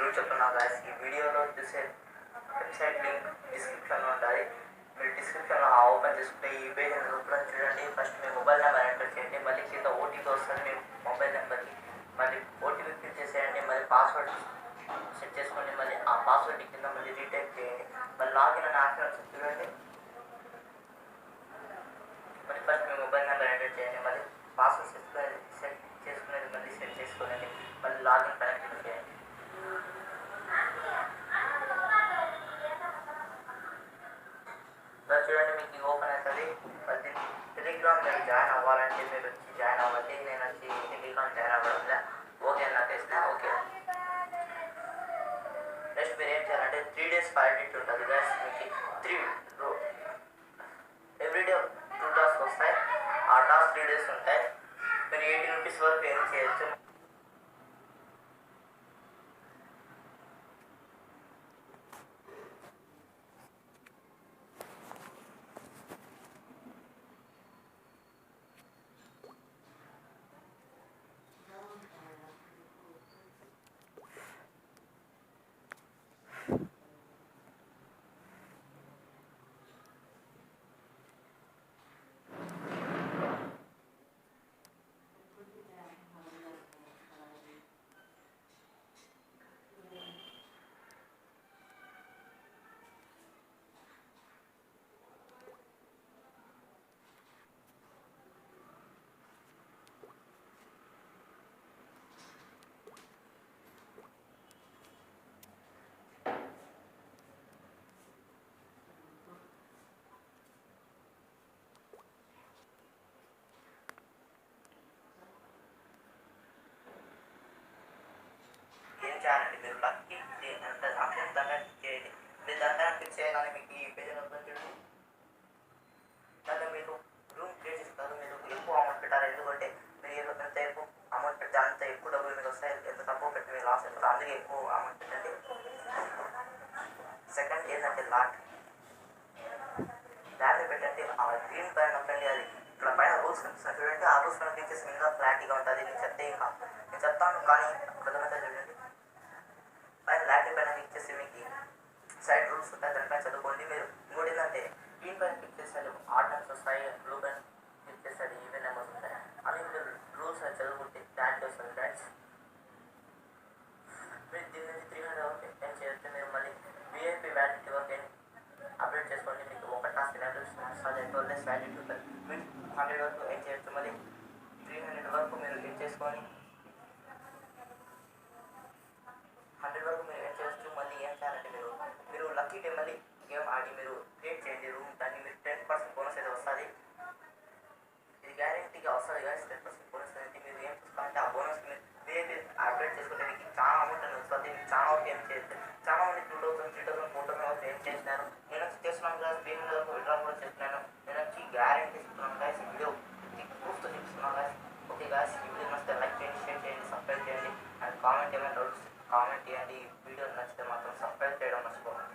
ఇప్పుడు చెప్తున్నా గాయస్, ఈ వీడియోలో చూసే వెబ్సైట్ లింక్ డిస్క్రిప్షన్లో ఉంటుంది. మీరు డిస్క్రిప్షన్లో ఓపెన్ చేసుకుంటే ఈ పేజ్ ఓపెన్ చూడండి. ఫస్ట్ మీ మొబైల్ నెంబర్ ఎంటర్ చేయండి, మళ్ళీ కింద ఓటీపీ వస్తుంది మీ మొబైల్ నెంబర్కి. మళ్ళీ ఓటీపీ ఫిల్ చేసేయండి, మళ్ళీ పాస్వర్డ్ సెట్ చేసుకోండి, మళ్ళీ ఆ పాస్వర్డ్ కింద మళ్ళీ రీటైప్ చేయండి. మళ్ళీ లాగిన్ అని ఆప్షన్ వస్తుంది చూడండి. మళ్ళీ ఫస్ట్ మీ మొబైల్ నెంబర్ ఎంటర్ చేయండి, మళ్ళీ పాస్వర్డ్ సెట్ చేసుకునేది మళ్ళీ సెట్ చేసుకోండి, మళ్ళీ లాగిన్ కనెక్ట్ చేయండి. చూడండి, మీకు ఓపెన్ అవుతుంది. మళ్ళీ టెలిగ్రామ్ మీరు జాయిన్ అవ్వాలంటే మీరు వచ్చి జాయిన్ అవ్వాలి. నేను వచ్చి టెలిగ్రామ్ జాయిన్ అవ్వడం ఓకే అని నాకేసిన ఓకే. నెక్స్ట్ మీరు ఏం చేయాలంటే 3 days వ్యాలిడిటీ ఉంటుంది గైస్. మీకు ఎవ్రీడే 2 టాస్క్ వస్తాయి. ఆ టాస్క్ 3 days ఉంటాయి. మీరు 80 rupees వరకు ఏం చేయొచ్చు. చేయాలండి మీరు లక్కి అంటే ఆప్షన్ దాన్ని క్లిక్ చేయండి. మీరు దాన్ని క్లిక్ చేయగానే మీకు ఈ పేజ్ ఓపెన్ చేయండి. దాంట్లో మీరు రూమ్ క్రియేట్ చేస్తారు. మీరు ఎక్కువ అమౌంట్ పెట్టాలి, ఎందుకంటే మీరు ఎంత ఎక్కువ అమౌంట్ పెడితే అంత ఎక్కువ డబ్బులు మీకు వస్తాయి. ఎంత తక్కువ పెట్టి మీరు లాస్ అవుతారు, అందుకే ఎక్కువ అమౌంట్ పెట్టండి. సెకండ్ ఏంటంటే ల్యాబ్ పెట్టండి. ఆ గ్రీన్ పైన నొక్కండి. అది ఇట్లా పైన రూల్స్ కనిపిస్తుంది చూడండి. ఆ రూల్స్ పైన క్లిక్ చేసి ఇంకా క్లారిటీగా ఉంటుంది. నేను చెప్తాను కానీ అర్థమైతే చూడండి. పైన ల్యాబ్ పైన క్లిక్ చేసి మీకు సైడ్ రూల్స్ ఉంటాయి, దానిపైన చదువుకోండి. మీరు ఇంకోటి ఏంటంటే గ్రీన్ పైన క్లిక్ చేస్తారు ఆర్డినెన్స్ వస్తాయి, బ్లూ పైన క్లిక్ చేస్తారు ఈవెన్ నెంబర్స్ ఉంటాయి. అని మీరు రూల్స్ అని చదువుకుంటే క్లారిటీ వస్తుంది ఫ్రెండ్స్. మీరు దీని నుంచి 300 వరకు ఏం చేయొచ్చు. మీరు మళ్ళీ విఐపి వ్యాలిడిటీ వరకు అప్డేట్ చేసుకోండి. మీకు ఒక టాస్క్ లెస్ వ్యాలిడిటీ ఉంటుంది. మీరు 100 వరకు ఏం చేయొచ్చు. మళ్ళీ 300 వరకు మీరు ఏం చేసుకొని 100 వరకు మీరు ఏం చేయొచ్చు. మళ్ళీ ఏం చేయాలంటే మీరు లక్కీ డే మళ్ళీ గేమ్ ఆడి మీరు క్రియేట్ చేయండి రూమ్. దాన్ని మీరు 10% బోనస్ అయితే వస్తుంది. ఇది గ్యారెంటీగా వస్తుంది కానీ 10% బోనస్ అనేది మీరు ఏం చేసుకోవాలంటే ఆ బోనస్ మీరు అప్డేట్ చేసుకుంటే మీకు చాలా అమౌంట్ అనేది వస్తుంది. మీకు చాలా వరకు ఏం చేయొచ్చు. చాలా మంది 2000, 3000, 4000 వరకు ఏం చేసినారు. నేను వచ్చి చేస్తున్నాను కదా, 300 వరకు విడ్రా కూడా చేస్తున్నాను. నేను వచ్చి గ్యారెంటీ ఇస్తున్నాను గాయస్. ఈ వీడియో ప్రూఫ్తో చూపిస్తున్నాను గాయస్. ఓకే గాయస్, ఈ వీడియో నచ్చితే లైక్ చేయండి, షేర్ చేయండి, సబ్స్క్రైబ్ చేయండి అండ్ కామెంట్ ఏమైనా డౌట్స్ కామెంట్ చేయండి. వీడియో నచ్చితే మాత్రం సబ్స్క్రైబ్ చేయడం మర్చిపోకండి.